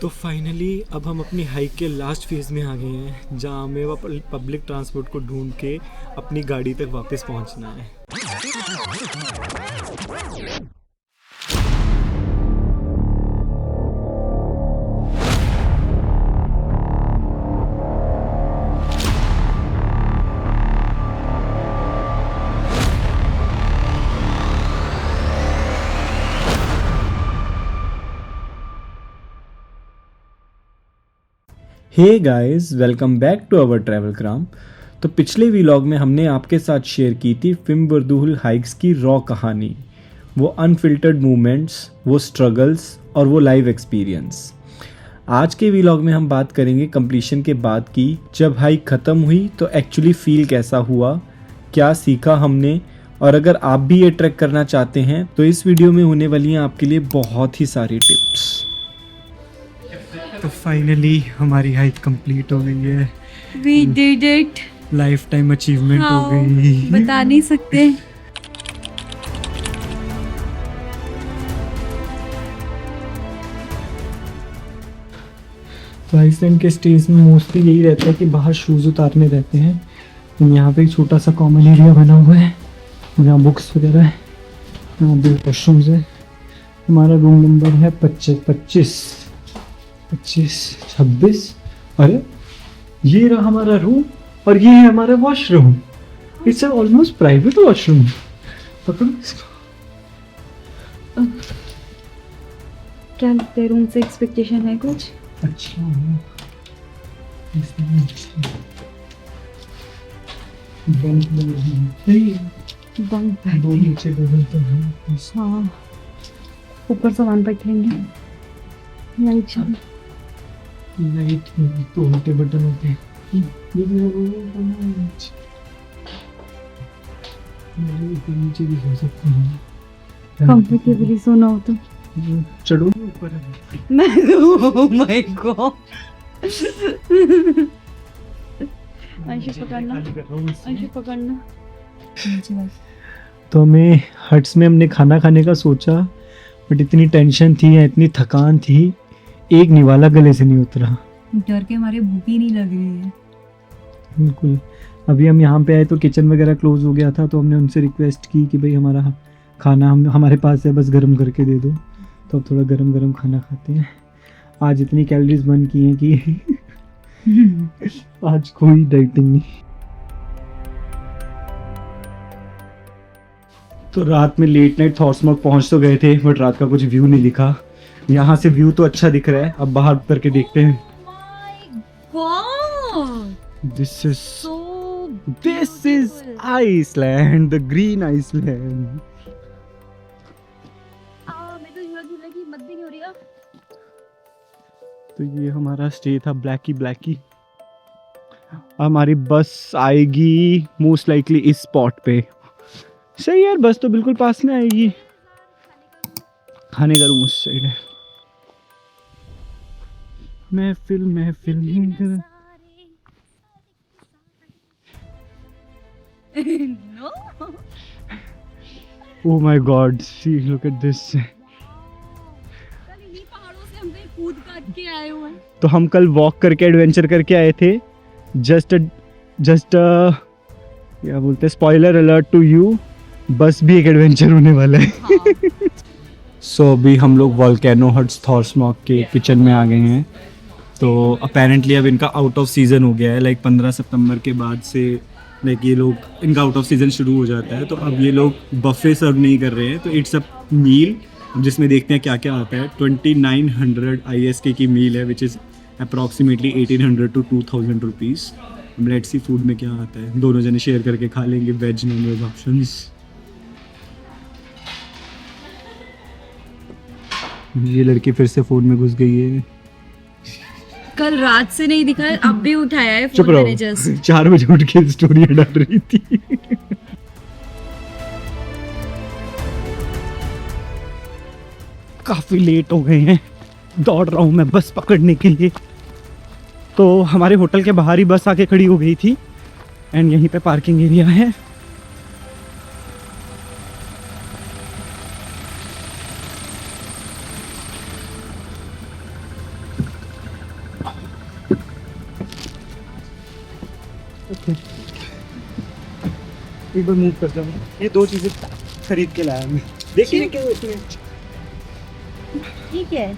तो फाइनली अब हम अपनी हाइक के लास्ट फेज़ में आ गए हैं, जहाँ हमें पब्लिक ट्रांसपोर्ट को ढूंढ के अपनी गाड़ी तक वापस पहुँचना है। Hey guys, welcome back to our travel cram. तो पिछले व्लॉग में हमने आपके साथ शेयर की थी फिमवरदुहुल हाइक्स की रॉ कहानी, वो अनफिल्टर्ड मूवमेंट्स, वो स्ट्रगल्स और वो लाइव एक्सपीरियंस। आज के व्लॉग में हम बात करेंगे कंप्लीशन के बाद की, जब हाइक ख़त्म हुई तो एक्चुअली फील कैसा हुआ, क्या सीखा हमने, और अगर आप भी ये ट्रैक करना चाहते हैं तो इस वीडियो में होने वाली हैं आपके लिए बहुत ही सारी टिप्स। तो फाइनली हमारी हाइक कंप्लीट हो गई है। We did it. Life time achievement हो How? गई। बता नहीं सकते। तो आइसलैंड के स्टेज में मोस्टली यही रहता है कि बाहर शूज़ उतारने रहते हैं। यहाँ पे एक छोटा सा कॉमन एरिया बना हुआ है, यहाँ बुक्स वगैरह है, यहाँ दो वॉशरूम्स है। हमारा रूम नंबर है 25, 26। अरे ये रहा हमारा रूम और ये है हमारा washroom. It's almost private washroom. पकड़ो इसको। क्या लगता है, रूम से एक्सपेक्टेशन है कुछ? अच्छा बंक दो नीचे बगल तो है। हाँ, ऊपर सामान रख लेंगे। लाइट चल। लाइट तो उल्टे बटन होते हैं। ये मेरा रूम है। नीचे भी सो सकते हैं। कंफर्टेबली सोना हो तो चढ़ो ऊपर। Oh my God. अंशु पकड़ना। तो हमें हट्स में हमने खाना खाने का सोचा, बट इतनी टेंशन थी या इतनी थकान थी, एक निवाला गले से नहीं उतरा। डर के हमारे भूख ही नहीं लग रही है। बिल्कुल। अभी हम यहाँ पे आए तो किचन वगैरह क्लोज हो गया था, तो हमने उनसे रिक्वेस्ट की कि भाई हमारा खाना हमारे पास है, बस गर्म करके दे दो। तो अब थोड़ा गरम खाना खाते हैं। आज इतनी कैलोरीज बर्न की हैं कि आज कोई डाइटिंग नहीं। तो रात में लेट नाइट थॉर्समॉग पहुंच तो गए थे, बट रात का कुछ व्यू नहीं दिखा। यहाँ से व्यू तो अच्छा दिख रहा है, अब बाहर उतर के देखते हैं। This is Iceland, the green Iceland. तो ये हमारा स्टे था ब्लैकी। हमारी बस आएगी मोस्ट लाइकली इस स्पॉट पे। सही यार, बस तो बिल्कुल पास में आएगी। खाने का रूम उस साइड है। महफिल No. Oh my God, see, look at this. कूद काट के आए हुए हैं। तो हम कल वॉक करके एडवेंचर करके आए थे। जस्ट क्या बोलते हैं, स्पॉइलर अलर्ट टू यू, बस भी एक एडवेंचर होने वाला है। सो अभी हम लोग वोल्केनो हट्स थॉर्समॉग के किचन में आ गए हैं। तो अपेरेंटली अब इनका आउट ऑफ सीज़न हो गया है, लाइक 15 सितंबर के बाद से लाइक ये लोग, इनका आउट ऑफ सीज़न शुरू हो जाता है। तो अब ये लोग बफे सर्व नहीं कर रहे हैं, तो इट्स अ मील जिसमें देखते हैं क्या क्या आता है। 2900 ISK की मील है, which is approximately 1800 to 2000 rupees. Let's sea food में क्या आता है, दोनों जने शेयर करके खा लेंगे वेज नॉन वेज ऑप्शंस। ये लड़की फिर से फोन में घुस गई है। कल रात से नहीं दिखा, अब भी उठाया है चुप फोन रहो, मैंने जस्ट। 4 बजे उठ के स्टोरी डाल रही थी। काफ़ी लेट हो गए हैं, दौड़ रहा हूँ मैं बस पकड़ने के लिए। तो हमारे होटल के बाहर ही बस आके खड़ी हो गई थी, एंड यहीं पे पार्किंग एरिया है। ओके एक बार मूव करता हूँ। ये 2 चीज़ें खरीद के लाया मैं। देखिए क्या उसमें ठीक है।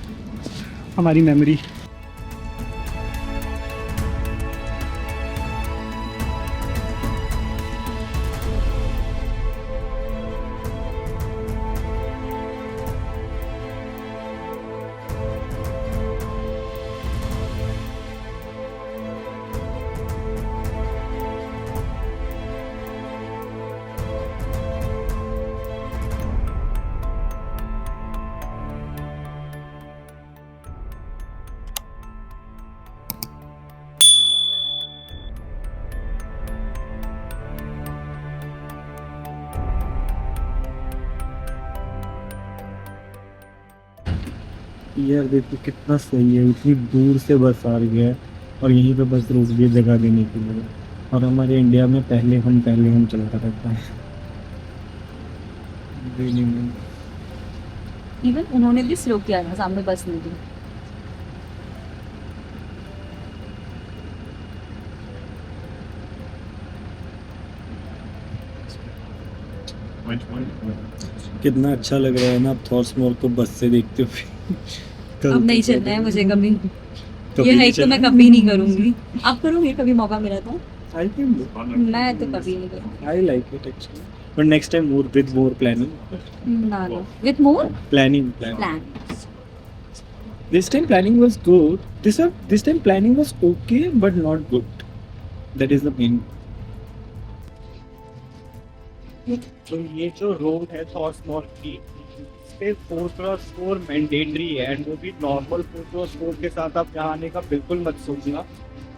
हमारी मेमोरी। यार देखो कितना सही है, इतनी दूर से बस आ रही है और यहीं पे बस रोक दिए जगह देने के लिए। और हमारे इंडिया में पहले हम चलता रहता है। इवन उन्होंने भी स्लो किया था, सामने बस नहीं थी। कितना अच्छा लग रहा है ना अब थॉर्स मॉल को बस से देखते हुए। अब नहीं चलना है मुझे कभी। कभी ये नहीं हाइक तो मैं चलना। कभी नहीं करूंगी। आप करोगे कभी मौका मिला तो? I think मैं तो कभी नहीं करूंगी। I like it actually. But next time more with more planning. ना ना with more Planning. Plan. This time planning was good. This time planning was okay but not good. That is the main. तो ये जो road है थॉर्स mall की, इस पे 4x4 mandatory है एंड वो भी नॉर्मल 4x4 के साथ आप यहाँ आने का बिल्कुल मत सोचना।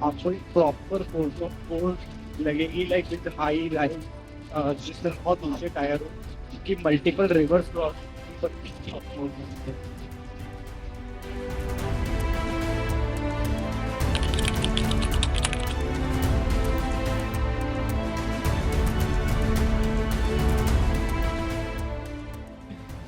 आपको एक प्रॉपर 4x4 लगेगी लाइक विद हाई लाइन, जिसमें बहुत ऊंचे टायर हो कि मल्टीपल रिवर्स क्रॉस।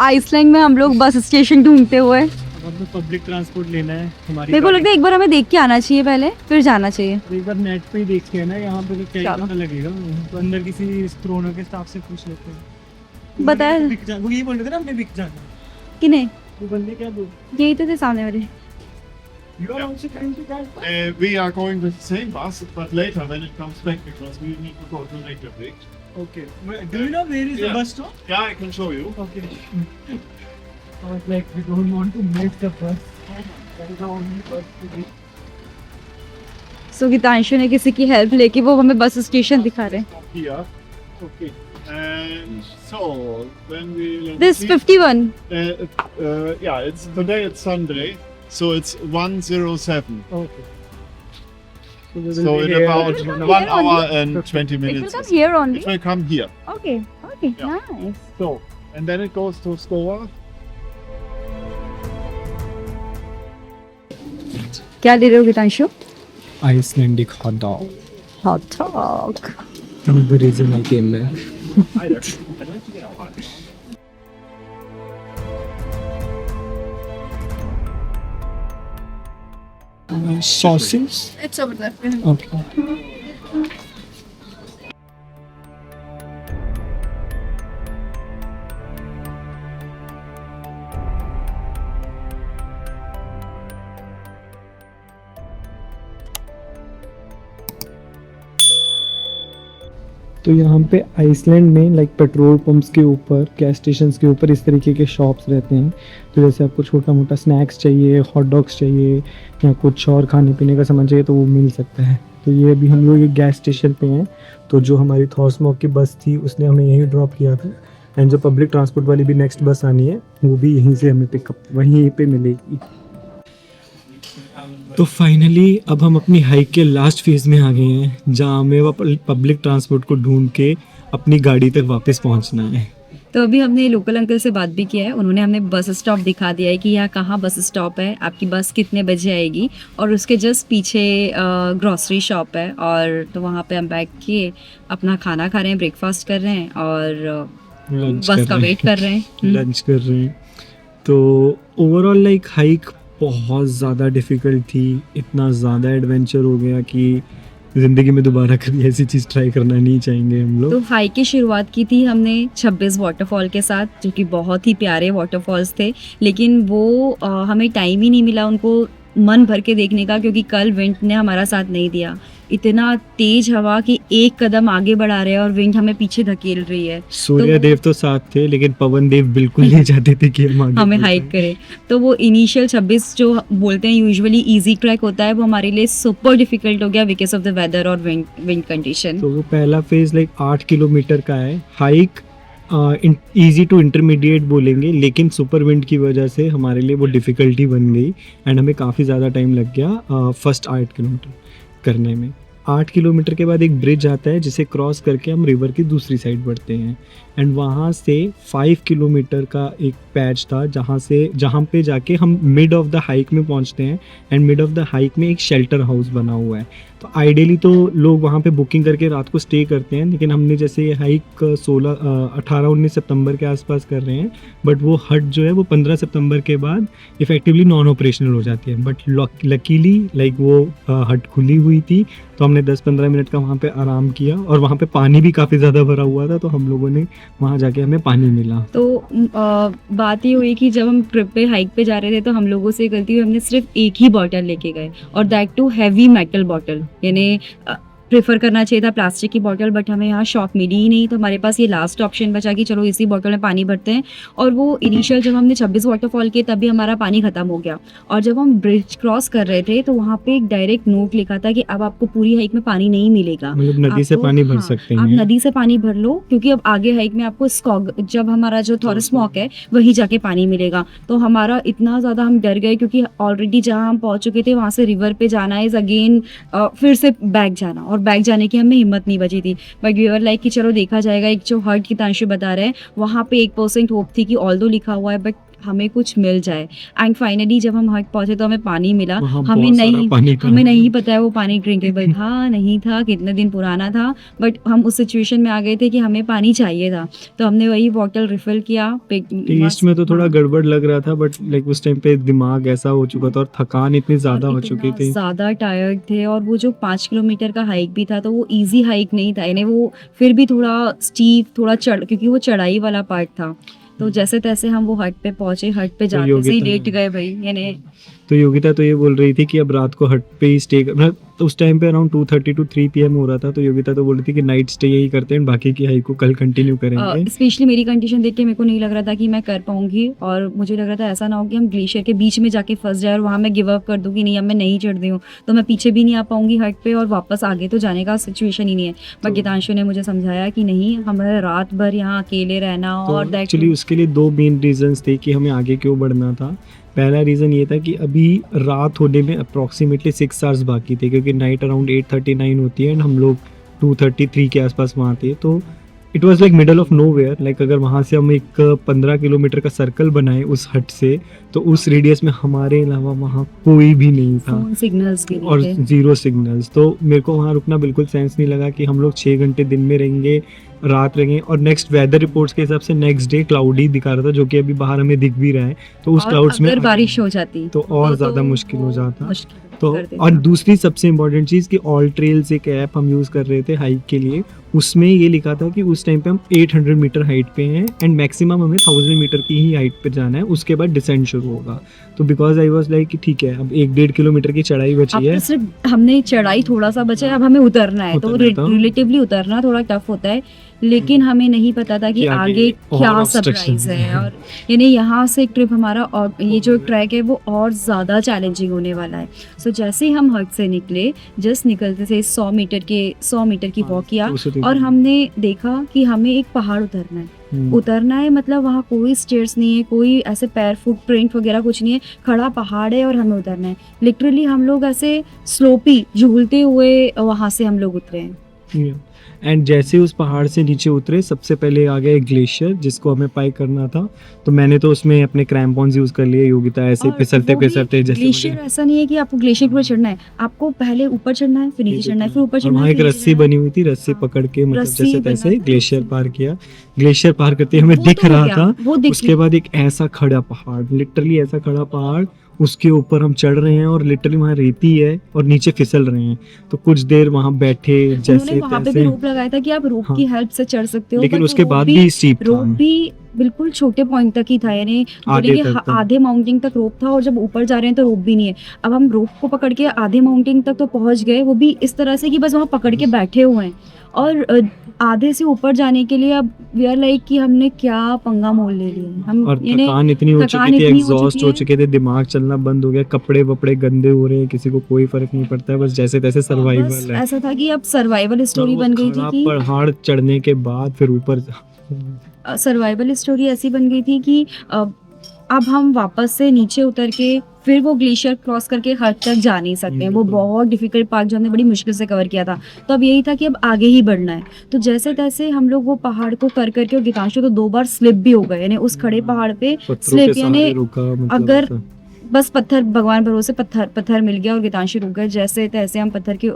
आइसलैंड में हम लोग बस स्टेशन ढूंढते हुए। हमें पब्लिक ट्रांसपोर्ट लेना है हमारी। मेरे को लगता है एक बार हमें देख के आना चाहिए पहले, फिर जाना चाहिए। एक बार नेट पे ही देखते हैं ना यहाँ पे तो क्या चलो। पता लगेगा। तो अंदर किसी क्रोनो के स्टाफ से पूछ लेते हैं। बताया वो यही बोल रहे थे ना, हमने बिक जाना। कि नहीं, वो बंदे क्या बोल यही तो थे सामने वाले। You are also trying to get We are going with the same bus, but later when it comes back because we need to go to later break. Okay. Do you know where is the Yeah. bus stop? Yeah, I can show you. Okay. I was like, we don't want to miss the bus. That is the only bus to be. सो गीतांशु ने किसी की help लेके वो हमें bus station दिखा रहे हैं। Here. Okay. And so when we this 51। yeah, it's today it's Sunday, so it's 107. Okay. So, we will So be in here about at 1 hour only? and 20 It will minutes. come here only। It will come here. Okay okay Yeah. Nice. So and then it goes to Skova. क्या ले रहे हो गीतांशु? Icelandic hot dog. Hot dog. The reason I came there. Sausage? It's over there। Okay. तो यहाँ पे Iceland में like petrol pumps के ऊपर, गैस स्टेशंस के ऊपर इस तरीके के शॉप्स रहते हैं। तो जैसे आपको छोटा मोटा स्नैक्स चाहिए, हॉट डॉग्स चाहिए या कुछ और खाने पीने का सामान चाहिए तो वो मिल सकता है। तो ये अभी हम लोग एक गैस स्टेशन पे हैं। तो जो हमारी थॉर्समॉक की बस थी उसने हमें यहीं ड्रॉप किया था एंड जो पब्लिक ट्रांसपोर्ट वाली भी नेक्स्ट बस आनी है वो भी यहीं से हमें पिकअप वहीं पे मिलेगी। तो फाइनली अब हम अपनी हाइक के लास्ट फेज में आ गए हैं जहाँ हमें पब्लिक ट्रांसपोर्ट को ढूंढ के अपनी गाड़ी तक वापस पहुँचना है। तो अभी हमने लोकल अंकल से बात भी किया है। उन्होंने हमें बस स्टॉप दिखा दिया है कि यहाँ कहाँ बस स्टॉप है, आपकी बस कितने बजे आएगी, और उसके जस्ट पीछे ग्रॉसरी शॉप है। और तो वहाँ पे हम बैठ के अपना खाना खा रहे हैं, ब्रेकफास्ट कर रहे हैं और बस का वेट कर रहे हैं। लंच कर रहे हैं। तो ओवरऑल लाइक हाइक बहुत ज़्यादा डिफ़िकल्ट थी, इतना ज़्यादा एडवेंचर हो गया कि जिंदगी में दोबारा कभी ऐसी चीज़ ट्राई करना नहीं चाहेंगे हम लोग। तो हाइक की शुरुआत की थी हमने 26 वाटरफॉल के साथ, जो कि बहुत ही प्यारे वाटरफॉल्स थे, लेकिन वो हमें टाइम ही नहीं मिला उनको मन भर के देखने का, क्योंकि कल विंड ने हमारा साथ नहीं दिया। इतना तेज हवा कि एक कदम आगे बढ़ा रहे हैं और विंड हमें पीछे धकेल रही है। सूर्य देव तो साथ थे, लेकिन पवन देव बिल्कुल नहीं चाहते थे कि हम आगे हमें बढ़ हाइक पाएं। करें। तो वो इनिशियल 26 जो बोलते हैं यूजुअली इजी ट्रैक होता है, वो हमारे लिए सुपर डिफिकल्ट हो गया बिकॉज ऑफ द वेदर और विंड कंडीशन। तो वो पहला फेज लाइक 8 किलोमीटर का है। हाइक इजी टू इंटरमीडिएट बोलेंगे, लेकिन सुपर विंड की वजह से हमारे लिए वो डिफ़िकल्टी बन गई एंड हमें काफ़ी ज़्यादा टाइम लग गया फर्स्ट 8 किलोमीटर करने में। 8 किलोमीटर के बाद एक ब्रिज आता है जिसे क्रॉस करके हम रिवर की दूसरी साइड बढ़ते हैं एंड वहाँ से 5 किलोमीटर का एक पैच था जहाँ पे जाके हम मिड ऑफ द हाइक में पहुँचते हैं and mid of the hike में एक शेल्टर हाउस बना हुआ है। तो आइडियली तो लोग वहाँ पे बुकिंग करके रात को स्टे करते हैं, लेकिन हमने जैसे ये हाइक 18-19 सितंबर के आसपास कर रहे हैं, बट वो हट जो है वो 15 सितंबर के बाद इफ़ेक्टिवली नॉन ऑपरेशनल हो जाती है। बट लकीली लाइक वो हट खुली हुई थी, तो हमने 10-15 मिनट का वहाँ पे आराम किया और वहाँ पे पानी भी काफ़ी ज़्यादा भरा हुआ था, तो हम लोगों ने वहाँ जाके हमें पानी मिला। तो बात ये हुई कि जब हम ट्रिप पे हाइक पे जा रहे थे तो हम लोगों से गलती हुई, हमने सिर्फ एक ही बॉटल लेके गए और that too heavy metal bottle, यानी प्रेफर करना चाहिए था प्लास्टिक की बॉटल, बट हमें यहाँ शॉप मिली ही नहीं, तो हमारे पास ये लास्ट ऑप्शन बचा कि चलो इसी बॉटल में पानी भरते हैं। और वो इनिशियल जब हमने 26 वाटरफॉल किए तभी हमारा पानी खत्म हो गया, और जब हम ब्रिज क्रॉस कर रहे थे तो वहाँ पे एक डायरेक्ट नोट लिखा था कि अब आपको पूरी हाइक में पानी नहीं मिलेगा, मतलब नदी से आपको- पानी भर हाँ, सकते आप हैं। नदी से पानी भर लो, क्योंकि अब आगे हाइक में आपको स्कॉग, जब हमारा जो थॉरस स्मॉक है वहीं जाके पानी मिलेगा। तो हमारा इतना ज़्यादा हम डर गए, क्योंकि ऑलरेडी जहाँ हम पहुँच चुके थे वहाँ से रिवर पे जाना इज अगेन फिर से बैक जाना, और बैक जाने की हमें हिम्मत नहीं बची थी। बट वी वर लाइक कि चलो देखा जाएगा। एक जो हर्ट की तांशु बता रहे हैं वहाँ पे 1% होप थी कि ऑल्दो लिखा हुआ है बट हमें कुछ मिल जाए। एंड फाइनली जब हम हट पहुंचे तो हमें पानी मिला। वहाँ हमें बहुत सारा नहीं पानी था। हमें नहीं पता है वो पानी ड्रिंकेबल था नहीं था, कितने दिन पुराना था, बट हम उस सिचुएशन में आ गए थे कि हमें पानी चाहिए था, तो हमने वही बॉटल रिफिल किया। टेस्ट में तो थोड़ा गड़बड़ लग रहा था, बट लाइक उस टाइम पे दिमाग ऐसा हो चुका था और थकान इतनी ज़्यादा हो चुकी थी। ज़्यादा टायर्ड थे, और वो जो 5 किलोमीटर का हाइक भी था तो वो इजी हाइक नहीं था, यानी वो फिर भी थोड़ा स्टीप, थोड़ा क्योंकि वो चढ़ाई वाला पार्ट था। तो जैसे तैसे हम वो हट पे पहुंचे, हट पे जाते से ही लेट गए भाई, यानी तो योगिता तो ये बोल रही थी कि अब रात को हट पे ही स्टे करना। तो उस टाइम पे अराउंड 2:30 to 3 PM हो रहा था, तो योगिता तो बोल रही थी कि नाइट स्टे यही करते हैं, बाकी की हाइक को कल कंटिन्यू करेंगे। स्पेशली मेरी कंडीशन देख के मेरे को नहीं लग रहा था कि मैं कर पाऊंगी, और मुझे लग रहा था ऐसा ना हो कि हम ग्लेशियर के बीच में जाके फंस जाए और वहाँ मैं गिव अप कर दूँ कि नहीं अब मैं नहीं चढ़ रही हूँ, तो मैं पीछे भी नहीं आ पाऊंगी हट पे, और वापस आगे तो जाने का सिचुएशन ही नहीं है। बट गीतांशु ने मुझे समझाया कि नहीं, हमें रात भर यहाँ अकेले रहना, और तो एक्चुअली उसके लिए 2 मेन रीजंस थे कि हमें आगे क्यों बढ़ना था। पहला रीज़न ये था कि अभी रात होने में अप्रॉक्सीमेटली 6 आवर्स बाकी थे, क्योंकि नाइट अराउंड 8:39 होती है एंड हम लोग 2:33 के आसपास वहाँ थे। तो it was like middle of nowhere, like अगर वहाँ से हम एक 15 किलोमीटर का सर्कल बनाए उस हट से, तो उस रेडियस में हमारे अलावा वहाँ कोई भी नहीं था फोन सिग्नल्स भी और नहीं थे। 0 सिग्नल्स। तो मेरे को वहाँ रुकना बिल्कुल सेंस नहीं लगा कि हम लोग 6 घंटे दिन में रहेंगे, रात रहेंगे। और नेक्स्ट वेदर रिपोर्ट्स के हिसाब से नेक्स्ट डे क्लाउडी दिखा रहा था, जो कि अभी बाहर हमें दिख भी रहा है। तो उस और क्लाउड्स में अगर बारिश हो जाती तो और ज़्यादा मुश्किल हो जाता। मुश्किल तो कर देता। और दूसरी सबसे इम्पोर्टेंट चीज़ कि ऑल ट्रेल्स एक ऐप हम यूज़ कर रहे थे हाइक के लिए, उसमें ये लिखा था कि उस टाइम पे हम 800 मीटर हाइट पे हैं एंड मैक्सिमम हमें 1000 मीटर की ही हाइट पे जाना है, उसके बाद डिसेंड शुरू होगा। तो बिकॉज आई वॉज लाइक कि ठीक है, अब 1-1.5 किलोमीटर की चढ़ाई अब बची है। तो सिर्फ हमने चढ़ाई थोड़ा सा बचा है, अब हमें उतरना है, तो उतरना था। रिलेटिवली उतरना थोड़ा टफ होता है, लेकिन हमें नहीं पता था कि कि आगे आगे और क्या obstructions सरप्राइज है। हैं। और यानी यहाँ से एक ट्रिप हमारा, और ये जो ट्रैक है वो और ज़्यादा चैलेंजिंग होने वाला है। सो जैसे ही हम हट से निकले, जस्ट निकलते थे 100 मीटर की वॉक किया, और हमने देखा कि हमें एक पहाड़ उतरना है। उतरना है मतलब वहाँ कोई स्टेयर्स नहीं है, कोई ऐसे पैर फुटप्रिंट वगैरह कुछ नहीं है, खड़ा पहाड़ है और हमें उतरना है। लिटरली हम लोग ऐसे स्लोपी झूलते हुए वहाँ से हम लोग उतरे हैं। एंड जैसे उस पहाड़ से नीचे उतरे, सबसे पहले आ गया एक ग्लेशियर जिसको हमें पाई करना था। तो मैंने तो उसमें अपने क्रैम्पॉन्स यूज कर लिए, योगिता ऐसे और फिसलते वो भी फिसलते जैसे ग्लेशियर ऐसा नहीं है कि आपको ग्लेशियर पर चढ़ना है, आपको पहले ऊपर चढ़ना है, फिर नीचे चढ़ना है, फिर ऊपर और चढ़ना वहाँ है, एक फिर रस्सी नीचे चढ़ना है। बनी हुई थी, रस्सी हाँ, पकड़ के मतलब रस्सी जैसे बना तैसे था, ग्लेशियर रस्सी। पार किया। ग्लेशियर पार करते हमें वो दिख तो हो रहा गया, था, वो दिख उसके बाद एक ऐसा खड़ा पहाड़, लिटरली ऐसा खड़ा पहाड़, उसके ऊपर हम चढ़ रहे हैं और लिटरली वहाँ रेती है और नीचे फिसल रहे हैं। तो कुछ देर वहाँ बैठे उन्होंने जैसे वहां पे भी तैसे, रोप लगाया था कि आप रोप हाँ। की हेल्प से चढ़ सकते हो, लेकिन but उसके रोप बाद भी स्टीप रोप था, भी बिल्कुल छोटे पॉइंट तक ही था, यानी आधे बोले कि तक था। आधे माउंटिंग तक रोप था और जब ऊपर जा रहे हैं तो रोप भी नहीं है। अब हम रोप को पकड़ के आधे माउंटिंग तक तो पहुंच गए, वो भी इस तरह से कि बस वहाँ पकड़ के बैठे हुए हैं, और आधे से ऊपर जाने के लिए अब वी आर लाइक कि हमने क्या पंगा मोल ले लिया। हम और यानी थकान इतनी हो थकान चुकी थी, इतनी हो एग्जॉस्ट चुकी हो है। चुके थे, दिमाग चलना बंद हो गया, कपड़े वपड़े गंदे हो रहे हैं, किसी को कोई फर्क नहीं पड़ता है, बस जैसे तैसे बस सर्वाइवल है। ऐसा था कि अब सर्वाइवल और स्टोरी वो बन गई थी खड़ा कि पहाड़ चढ़ने के बाद फिर ऊपर सर्वाइवल स्टोरी ऐसी बन गई थी कि अब हम वापस से नीचे उतर के फिर वो ग्लेशियर क्रॉस करके हद तक जा नहीं सकते हैं। वो बिल्कुल। बहुत डिफिकल्ट पार्ट जो हमने बड़ी मुश्किल से कवर किया था, तो अब यही था कि अब आगे ही बढ़ना है। तो जैसे तैसे हम लोग वो पहाड़ को कर करके, और गीतांशु तो 2 बार स्लिप भी हो गए, यानी उस खड़े पहाड़ पे पत्थरों के स्लिप, सहारे यानी रुका, मतलब अगर ऐसा। बस पत्थर, भगवान भरोसे पत्थर मिल गया और गीतांशु रुक गए। जैसे तैसे हम पत्थर के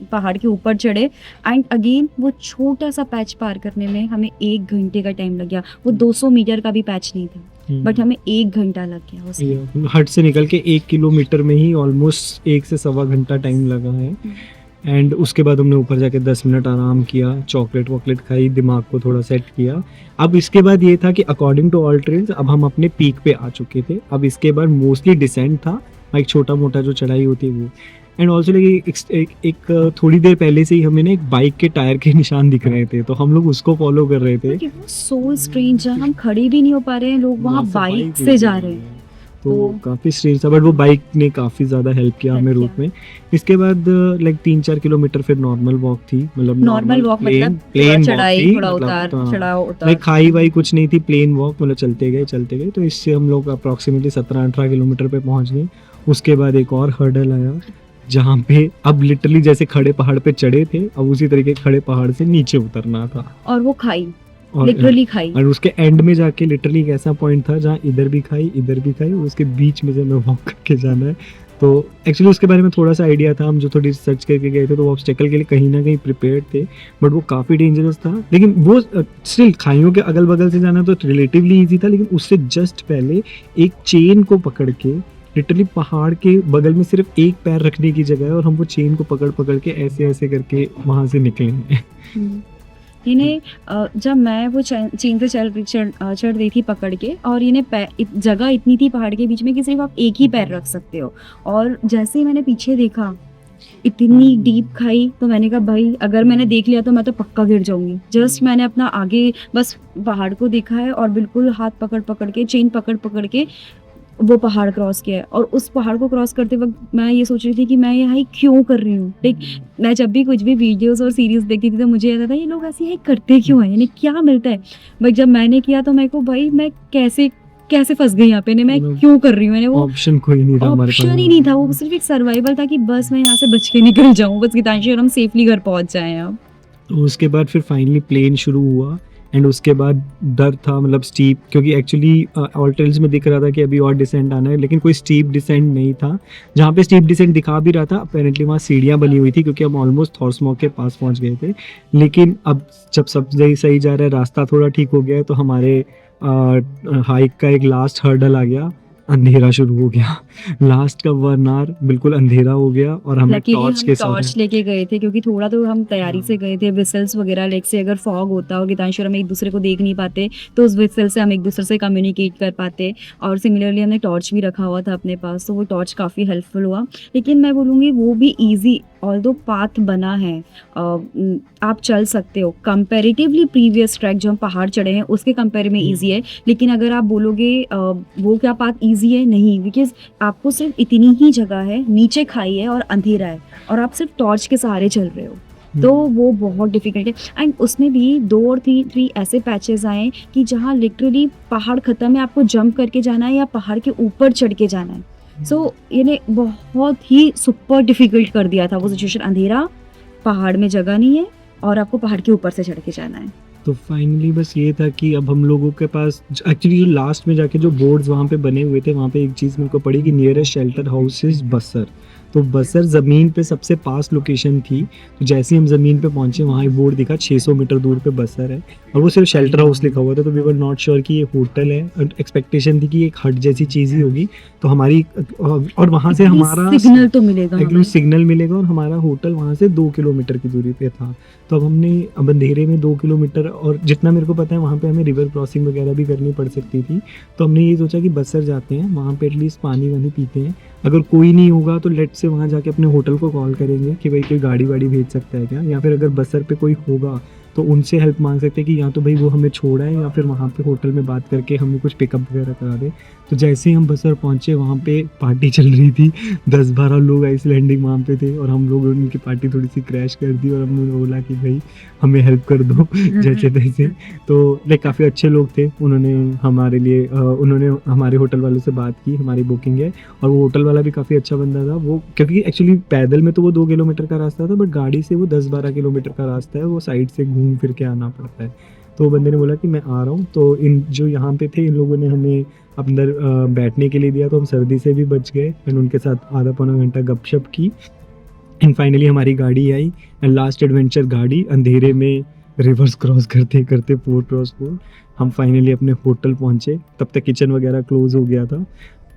पहाड़ के ऊपर चढ़े, एंड अगेन वो छोटा सा पैच पार करने में हमें 1 घंटे का टाइम लग गया। वो 200 मीटर का भी पैच नहीं था, बट हमें 1 घंटा लग गया उसमें। हट से निकल के 1 किलोमीटर में ही ऑलमोस्ट 1 से सवा घंटा टाइम लगा है। एंड उसके बाद हमने ऊपर जाके 10 मिनट आराम किया, चॉकलेट वॉकलेट खाई, दिमाग को थोड़ा सेट किया। अब इसके बाद ये था कि अकॉर्डिंग टू ऑल ट्रेल्स अब हम अपने पीक पे आ चुके थे। अब इसके बाद मोस्टली डिसेंट था, एक छोटा मोटा जो चढ़ाई होती है वो। एंड ऑल्सो एक थोड़ी देर पहले से ही हमें ना एक बाइक के टायर के निशान दिख रहे थे, तो हम लोग उसको फॉलो कर रहे थे। क्योंकि वो सो स्ट्रेंज है, हम खड़े भी नहीं हो पा रहे हैं, लोग वहाँ बाइक से जा रहे हैं। तो तो काफ़ी स्ट्रेंज था, बट वो बाइक ने काफ़ी ज़्यादा हेल्प किया हमें Help रूट में। इसके बाद लाइक 3-4 किलोमीटर फिर नॉर्मल वॉक थी, मतलब नॉर्मल वॉक मतलब थोड़ा प्लेन चढ़ाई, थोड़ा उतार, चढ़ाव उतार। लाइक खाई वाई कुछ नहीं थी, प्लेन वॉक, मतलब चलते गए। तो इससे हम लोग अप्रॉक्सीमेटली 17-18 किलोमीटर पे पहुंच गए। उसके बाद एक और हर्डल आया, जहाँ पे अब लिटरली जैसे खड़े पहाड़ पे चढ़े थे, अब उसी तरीके खड़े पहाड़ से नीचे उतरना था। और वो खाई, और लिटरली खाई। और उसके एंड में जाके लिटरली एक ऐसा पॉइंट था जहाँ इधर भी खाई और उसके बीच में से हमें वॉक करके जाना है। तो एक्चुअली उसके बारे में थोड़ा सा आइडिया था, हम जो थोड़ी रिसर्च करके गए थे, तो वो ऑब्स्टेकल के लिए कहीं ना कहीं प्रिपेयर्ड थे, बट वो काफ़ी डेंजरस था। लेकिन वो स्टिल खाइयों के अगल बगल से जाना तो रिलेटिवली ईजी था, लेकिन उससे जस्ट पहले एक चेन को पकड़ के, लिटरली पहाड़ के बगल में सिर्फ एक पैर रखने की जगह है और हम वो चेन को पकड़ पकड़ के ऐसे ऐसे करके वहाँ से निकले हैं। इन्हें जब मैं वो चेन से चढ़ रही थी पकड़ के, और इन्हें जगह इतनी थी पहाड़ के बीच में कि सिर्फ आप एक ही पैर रख सकते हो, और जैसे ही मैंने पीछे देखा इतनी डीप खाई, तो मैंने कहा भाई अगर मैंने देख लिया तो मैं तो पक्का गिर जाऊंगी। जस्ट मैंने अपना आगे बस पहाड़ को देखा है और बिल्कुल हाथ पकड़ पकड़ के, चेन पकड़ पकड़ के वो पहाड़ क्रॉस किया है। और उस पहाड़ को क्रॉस करते वक्त मैं ये सोच रही थी कि मैं ये हाइक क्यों कर रही हूँ। लाइक मैं जब भी कुछ भी वीडियोस और सीरीज देखती थी तो मुझे ऐसा था ये लोग ऐसी हाइक करते क्यों हैं, यानी क्या मिलता है। बट जब मैंने किया तो मेरे को भाई मैं कैसे फंस गई यहाँ पे, मैं क्यों कर रही हूँ। वो ऑप्शन कोई नहीं था हमारे पास, ऑप्शन ही नहीं था, वो सिर्फ एक सर्वाइवल था कि बस मैं यहाँ से बच के निकल जाऊँ, बस गीतांशी और हम सेफली घर पहुँच जाएँ अब। तो उसके बाद फिर फाइनली प्लेन शुरू हुआ। एंड उसके बाद डर था, मतलब स्टीप, क्योंकि एक्चुअली ऑल ट्रेल्स में दिख रहा था कि अभी और डिसेंट आना है, लेकिन कोई स्टीप डिसेंट नहीं था। जहाँ पे स्टीप डिसेंट दिखा भी रहा था अपेरेंटली वहाँ सीढ़ियाँ बनी हुई थी, क्योंकि हम ऑलमोस्ट थॉर्समॉक के पास पहुँच गए थे। लेकिन अब जब सब सही जा रहा है, रास्ता थोड़ा ठीक हो गया है, तो हमारे हाइक का एक लास्ट हर्डल आ गया, अंधेरा शुरू हो गया। लास्ट का 1 आवर बिल्कुल अंधेरा हो गया और हम टॉर्च के साथ टॉर्च लेके गए थे, क्योंकि थोड़ा तो हम तैयारी से गए थे। विसल्स वगैरह लाइक से अगर फॉग होता और गीतांशु हम एक दूसरे को देख नहीं पाते तो उस विसल से हम एक दूसरे से कम्युनिकेट कर पाते। और सिमिलरली हमने टॉर्च भी रखा हुआ था अपने पास, तो वो टॉर्च काफ़ी हेल्पफुल हुआ। लेकिन मैं बोलूँगी वो भी ईजी, ऑल्दो पाथ बना है, आप चल सकते हो। कंपैरेटिवली प्रीवियस ट्रैक जो हम पहाड़ चढ़े हैं उसके कंपेयर में ईजी है। लेकिन अगर आप बोलोगे वो क्या पाथ ईजी है, नहीं, बिकॉज आपको सिर्फ इतनी ही जगह है, नीचे खाई है और अंधेरा है, और आप सिर्फ टॉर्च के सहारे चल रहे हो, तो वो बहुत डिफिकल्ट है। एंड उसमें भी 2 और 3 ऐसे पैचेस आए कि जहाँ लिटरली पहाड़ ख़त्म है, आपको जंप करके जाना है या पहाड़ के ऊपर चढ़ के जाना है। सो ये बहुत ही सुपर डिफिकल्ट कर दिया था वो सिचुएशन। अंधेरा, पहाड़ में जगह नहीं है और आपको पहाड़ के ऊपर से चढ़ के जाना है। तो फाइनली बस ये था कि अब हम लोगों के पास एक्चुअली जो लास्ट में जाके जो बोर्ड्स वहाँ पे बने हुए थे, वहाँ पे एक चीज़ मेरे को पड़ी कि नियरेस्ट शेल्टर हाउस इज बसर। तो बसर ज़मीन पे सबसे पास लोकेशन थी। तो जैसे ही हम ज़मीन पे पहुंचे वहाँ एक बोर्ड दिखा 600 मीटर दूर पे बसर है, और वो सिर्फ शेल्टर हाउस लिखा हुआ था। तो वी वर नॉट श्योर कि ये होटल है, और एक्सपेक्टेशन थी कि एक हट जैसी चीज़ ही होगी। तो हमारी और वहाँ से हमारा सिग्नल तो मिलेगा एकदम हमें। सिग्नल मिलेगा, और हमारा होटल वहाँ से 2 किलोमीटर की दूरी पे था। तो अब हमने अब अंधेरे में 2 किलोमीटर, और जितना मेरे को पता है वहाँ पे हमें रिवर क्रॉसिंग वगैरह भी करनी पड़ सकती थी। तो हमने ये सोचा कि बसर जाते हैं, वहाँ पे एटलीस्ट पानी वानी पीते हैं। अगर कोई नहीं होगा तो लेट से वहाँ जाके अपने होटल को कॉल करेंगे कि भाई कोई गाड़ी वाड़ी भेज सकता है क्या, या फिर अगर बसर पे कोई होगा तो उनसे हेल्प मांग सकते हैं कि या तो भाई वो हमें छोड़ा है, या फिर वहाँ पे होटल में बात करके हमें कुछ पिकअप वगैरह करा दे। तो जैसे ही हम बसर पहुँचे वहाँ पे पार्टी चल रही थी, 10-12 लोग आइसलैंडिंग वहाँ पे थे, और हम लोग उनकी पार्टी थोड़ी सी क्रैश कर दी, और हमने बोला कि भाई हमें हेल्प कर दो जैसे तैसे। तो लाइक काफ़ी अच्छे लोग थे, उन्होंने हमारे लिए उन्होंने हमारे होटल वालों से बात की, हमारी बुकिंग है। और वो होटल वाला भी काफ़ी अच्छा बंदा था वो, क्योंकि एक्चुअली पैदल में तो वो 2 किलोमीटर का रास्ता था, बट गाड़ी से वो 10-12 किलोमीटर का रास्ता है, वो साइड से घूम फिर के आना पड़ता है। तो वो बंदे ने बोला कि मैं आ रहा हूँ। तो इन जो यहाँ पे थे इन लोगों ने हमें अंदर बैठने के लिए दिया, तो हम सर्दी से भी बच गए। एंड उनके साथ आधा पौना घंटा गपशप की, एंड फाइनली हमारी गाड़ी आई। एंड लास्ट एडवेंचर गाड़ी अंधेरे में रिवर्स क्रॉस करते करते 4x4 हम फाइनली अपने होटल पहुंचे। तब तक किचन वगैरह क्लोज हो गया था।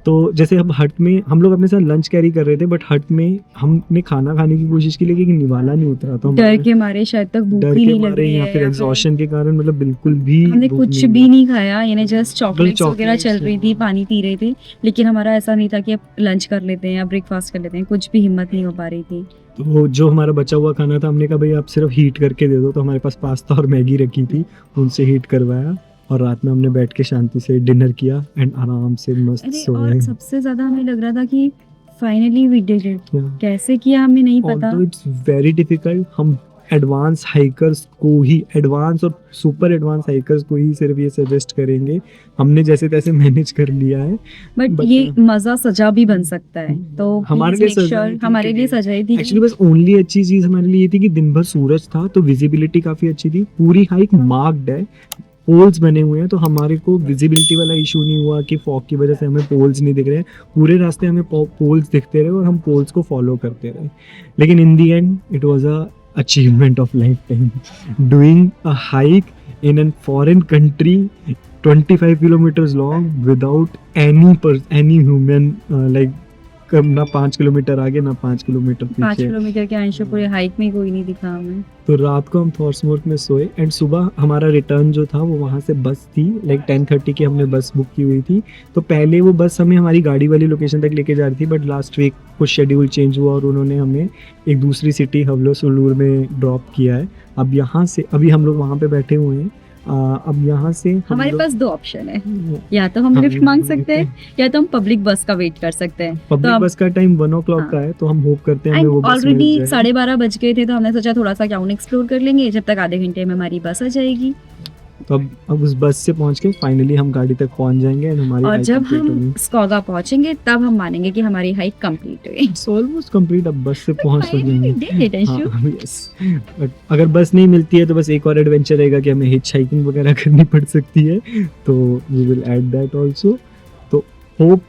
तो जैसे हम हट में, हम लोग अपने साथ लंच कैरी कर रहे थे, बट हट में हमने खाना खाने की कोशिश की, लेकिन निवाला नहीं उतरा था डर के मारे शायद तक भूख डर ही के नहीं लग मारे रही या है, फिर एग्जॉशन के कारण, मतलब बिल्कुल भी हमने भूख कुछ नहीं भी लगी। नहीं खाया, यानी जस्ट चॉकलेट्स वगैरह chocolates चल रही थी, पानी पी रहे थे। लेकिन हमारा ऐसा नहीं था कि अब लंच कर लेते हैं या ब्रेकफास्ट कर लेते हैं, कुछ भी हिम्मत नहीं हो पा रही थी। तो जो हमारा बचा हुआ खाना था हमने कहा भाई आप सिर्फ हीट करके दे दो। तो हमारे पास पास्ता और मैगी रखी थी, उनसे हीट करवाया, और रात में हमने बैठ के शांति से डिनर किया एंड आराम से मस्त अरे सोए। और सबसे ज्यादा हमें लग रहा था कि finally we did it. Yeah. कैसे किया हमें नहीं पता। Although it's very difficult, हम एडवांस हाइकर्स को ही, एडवांस और सुपर एडवांस हाइकर्स को ही सिर्फ ये सजेस्ट करेंगे। हमने जैसे तैसे मैनेज कर लिया है। बट but, ये मजा सजा भी बन सकता है, तो हमारे please लिए make सजाई sure, थी हमारे लिए क्योंकि सजाई थी एक्चुअली बस ओनली अच्छी चीज हमारे लिए ये थी कि दिन भर सूरज था, तो विजिबिलिटी काफी अच्छी थी। पूरी हाइक मार्क्ड है, पोल्स बने हुए हैं, तो हमारे को विजिबिलिटी वाला इशू नहीं हुआ कि फॉग की वजह से हमें पोल्स नहीं दिख रहे हैं। पूरे रास्ते हमें पोल्स दिखते रहे और हम पोल्स को फॉलो करते रहे। लेकिन in the end it was a achievement of life time, doing a hike in an foreign country 25 kilometers long without any human like ना 5 किलोमीटर आगे ना 5 किलोमीटर 5 पीछे। किलोमीटर के अंश पूरे हाइक में कोई नहीं दिखा हमें। तो रात को हम थॉर्समोर्क में सोए, एंड सुबह हमारा रिटर्न जो था वो वहाँ से बस थी, लाइक 10:30 की हमने बस बुक की हुई थी। तो पहले वो बस हमें हमारी गाड़ी वाली लोकेशन तक लेके जा रही थी, बट लास्ट वीक कुछ शेड्यूल चेंज हुआ और उन्होंने हमें एक दूसरी सिटी हवलो सुलूर में ड्रॉप किया है। अब यहाँ से अभी हम लोग वहाँ पे बैठे हुए हैं। अब यहाँ से हमारे पास 2 ऑप्शन है, या तो हम लिफ्ट मांग सकते हैं या तो हम पब्लिक बस का वेट कर सकते हैं। पब्लिक बस का टाइम 1 o'clock का है, तो हम होप करते हैं हमें वो बस मिल ऑलरेडी जाए। 12:30 बज गए थे, तो हमने सोचा थोड़ा सा टाउन एक्सप्लोर कर लेंगे जब तक आधे घंटे में हमारी बस आ जाएगी। तो अब उस बस से पहुंच के फाइनली हम गाड़ी तक पहुंच जाएंगे एंड हमारी और हाइक जब कंप्लीट हम होगी। स्कॉगा पहुंचेंगे तब हम मानेंगे कि हमारी हाइक कंप्लीट हुई। It's almost complete. अब बस से पहुंच तो Finally we जाएंगे। did it, Anshu. हाँ, yes. अगर बस नहीं मिलती है तो बस एक और एडवेंचर रहेगा कि हमें हिच हाइकिंग वगैरह करनी पड़ सकती है, तो we will add that also. तो होप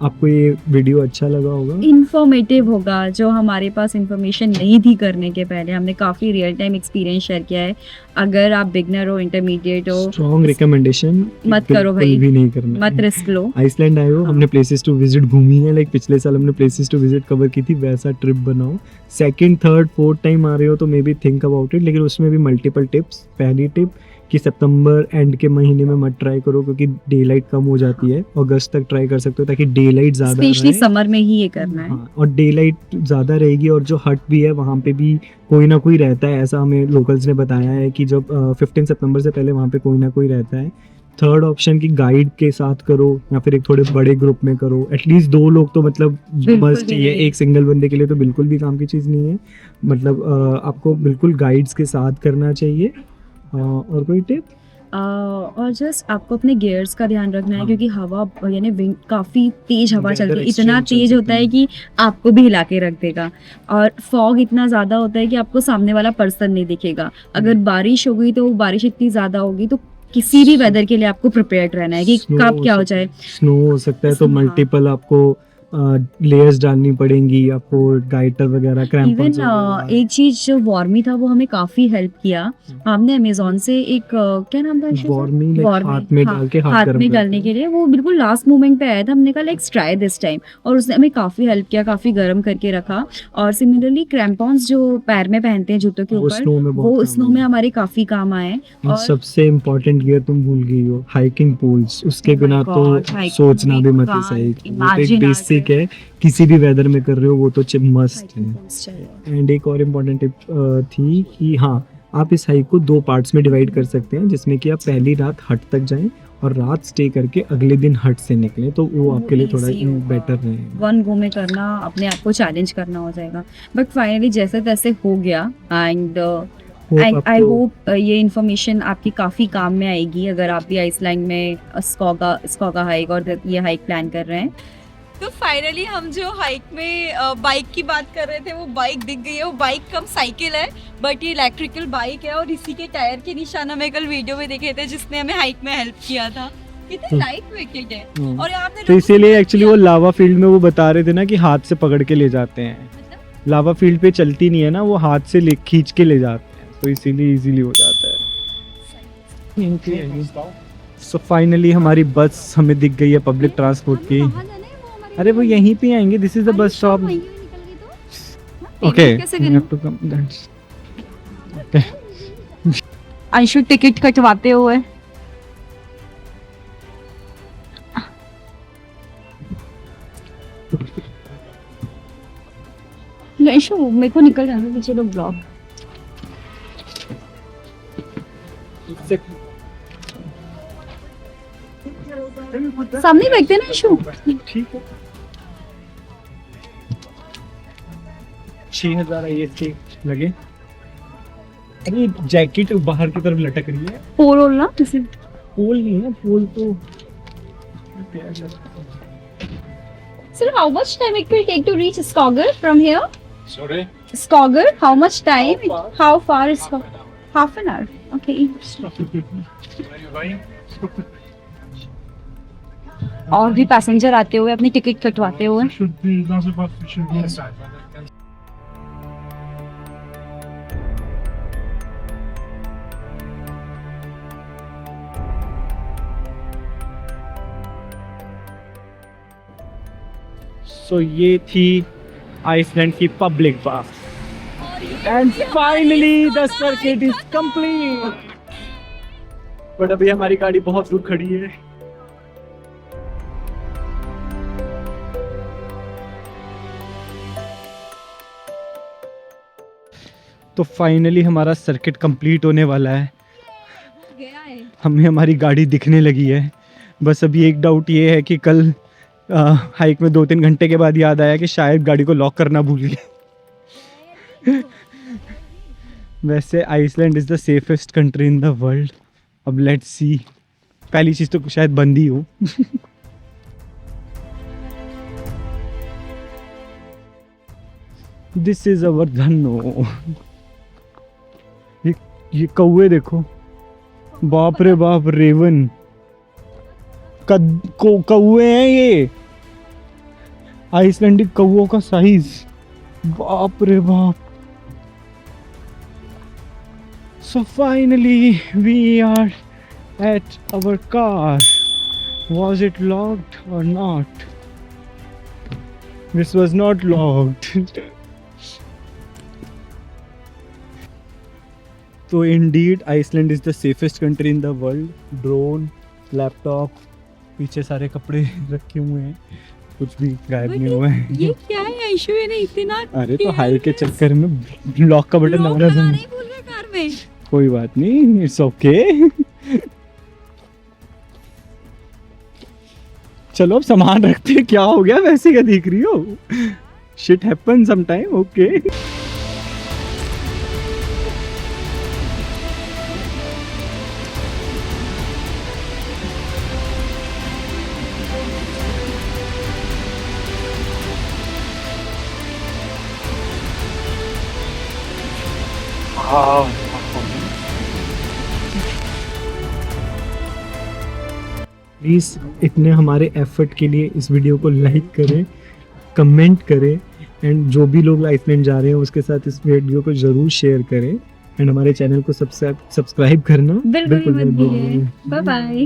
आपको ये वीडियो अच्छा लगा होगा। इंफॉर्मेटिव होगा, जो हमारे पास इंफॉर्मेशन नहीं थी करने के पहले हमने काफ़ी रियल टाइम एक्सपीरियंस शेयर किया है। अगर आप बिगनर हो, इंटरमीडिएट हो, स्ट्रॉन्ग रिकमेंडेशन मत करो भाई, भी नहीं करना मत है। रिस्क लो। आइसलैंड आए हो, हमने प्लेसेस टू विजिट घूमी है, लाइक पिछले साल हमने प्लेसेस टू विजिट कवर की थी, वैसा ट्रिप बनाओ। सेकंड, थर्ड, फोर्थ टाइम आ रहे हो तो may be think about it, लेकिन उसमें भी मल्टीपल टिप्स। पहली टिप कि सितंबर एंड के महीने में मत ट्राई करो क्योंकि डे लाइट कम हो जाती है। अगस्त तक ट्राई कर सकते हो ताकि डे लाइट ज़्यादा स्पेशली रहे। समर में ही ये करना है। हाँ, और डे लाइट ज़्यादा रहेगी, और जो हट भी है वहाँ पे भी कोई ना कोई रहता है, ऐसा हमें लोकल्स ने बताया है कि जब 15 सितंबर से पहले वहाँ पे कोई ना कोई रहता है। थर्ड ऑप्शन की गाइड के साथ करो या फिर एक थोड़े बड़े ग्रुप में करो, एटलीस्ट 2 लोग तो मतलब बिल्कुल मस्ट ही है। भी। एक सिंगल बंदे के लिए तो बिल्कुल भी काम की चीज़ नहीं है। मतलब आपको बिल्कुल गाइड्स के साथ करना चाहिए। और कोई टिप? और जस्ट आपको अपने गियर्स का ध्यान रखना है, हाँ। क्योंकि हवा यानी विंड काफ़ी तेज हवा Weather चलती है, extreme इतना चल तेज सकती होता है है। कि आपको भी हिला के रख देगा। और फॉग इतना ज़्यादा होता है कि आपको सामने वाला पर्सन नहीं दिखेगा। अगर बारिश हो गई तो बारिश इतनी ज़्यादा होगी, तो किसी भी वेदर के लिए आपको प्रिपेयर्ड रहना है कि कब क्या हो जाए। स्नो हो सकता है, तो हाँ। मल्टीपल आपको लेयर्स डालनी पड़ेंगी आपको, गाइटर वगैरह, इवन क्रैम्पन्स वगैरह। एक चीज जो वॉर्मी था वो हमें काफी हेल्प किया। हमने अमेजोन से एक क्या नाम था इशू का? वॉर्मी लाइक वॉर्मी, हाथ में हाँ, डाल के हाथ हाथ गर्म में करते डालने हैं। के लिए। वो बिल्कुल लास्ट मोमेंट पे आया था, हमने कहा लाइक ट्राई दिस टाइम, और उसने हमें काफी हेल्प किया, काफी गर्म करके रखा। और सिमिलरली क्रैम्पॉन्स जो पैर में पहनते हैं जूतों के वो ऊपर, स्नो में बहुत वो काम स्नो में आए। हमारे काफी काम आए। और और सबसे इम्पोर्टेंट गियर तुम भूल गई हो, हाइकिंग पोल्स। उसके Oh my बिना तो God, hiking सोचना we भी मत ही can't सही। वो तो एक imagine बेसिक ourselves. है, किसी भी वेदर में कर रहे हो वो तो मस्ट है। Hiking poles चाहिए। एंड एक और इम्पोर्टेंट टिप थी कि हाँ, आप इस हाइक को 2 पार्ट्स में डिवाइड कर सकते हैं, जिसमें कि आप पहली रात हट तक जाएं और रात स्टे करके अगले दिन हट से निकलें, तो वो आपके लिए थोड़ा easy होगा। बेटर रहेगा। वन गो में करना अपने आप को चैलेंज करना हो जाएगा। बट फाइनली जैसे तैसे हो गया। एंड आई होप ये इन्फॉर्मेशन आपकी काफ़ी काम में आएगी अगर आप भी आइसलैंड में स्कॉगा हाइक और ये हाइक प्लान कर रहे हैं। तो फाइनली हम जो हाइक में बाइक की बात कर रहे थे वो बाइक दिख गई है। वो बाइक कम साइकिल है बट ये इलेक्ट्रिकल बाइक है, और इसी के टायर के निशान हमें कल वीडियो में देखे थे जिसने हमें हाइक में हेल्प किया था। कितनी लाइट वेट है। और यहाँ पे तो इसीलिए एक्चुअली वो लावा फील्ड में वो बता रहे थे ना कि हाथ से पकड़ के ले जाते हैं। लावा फील्ड पे चलती नहीं है ना, वो हाथ से खींच के ले जाते हैं, तो इसीलिए इजीली हो जाता है। सो फाइनली हमारी बस हमें दिख गई है पब्लिक ट्रांसपोर्ट की। अरे वो यहीं पे आएंगे, this is the bus stop. Okay, Anshu ticket कटवाते हुए अंशु मेरे को निकल जाना पीछे लोग ब्लॉग। सामने बैठते ना अंशु। ठीक है, 6000 ISK लगे। अरे जैकेट बाहर की तरफ लटक रही है। पोल ना किसी पोल नहीं है, पोल तो Sir, how much time it will take to reach Skogger from here? Sorry? Skogger, how much time? How far is Skogger? Half an hour. Okay. Where are you going? और भी पैसेंजर आते हुए अपनी टिकट कटवाते हुए। Should be, that's about, should be inside. सो ये थी Iceland की पब्लिक बस। And finally the circuit is complete. But अभी हमारी गाड़ी बहुत दूर खड़ी है। तो फाइनली हमारा सर्किट कंप्लीट होने वाला है। हमें हमारी गाड़ी दिखने लगी है। बस अभी एक डाउट ये है कि कल हाइक में 2-3 घंटे के बाद याद आया कि शायद गाड़ी को लॉक करना भूल गए। वैसे Iceland is the safest country in the world. अब लेट्स सी, पहली चीज़ तो शायद बंद ही हो। This is our Dhanno. ये कौवे देखो, बाप रे बाप, रेवन कौवे हैं ये, आइसलैंडिक कौवों का साइज, बाप रे बाप। So finally we are at our car. Was it locked or not? This was not locked. So indeed Iceland is the safest country in the world. Drone, laptop, पीछे सारे कपड़े रखे हुए हैं, कुछ भी गायब नहीं हुआ है। ये क्या है अंशु, ने इतना अरे तो हाइक के चक्कर में लॉक का बटन दबा रहा नहीं भूल गए कार में। कोई बात नहीं, इट्स ओके। चलो अब सामान रखते हैं, क्या हो गया, वैसे क्या देख रही हो? Shit happen some time, okay. Please इतने हमारे एफर्ट के लिए इस वीडियो को लाइक करें कमेंट करें एंड जो भी लोग आइसलैंड जा रहे हैं उसके साथ इस वीडियो को ज़रूर शेयर करें एंड हमारे चैनल को सब्सक्राइब करना बिल्कुल मत मत भूलिए। भूलिए। Bye bye.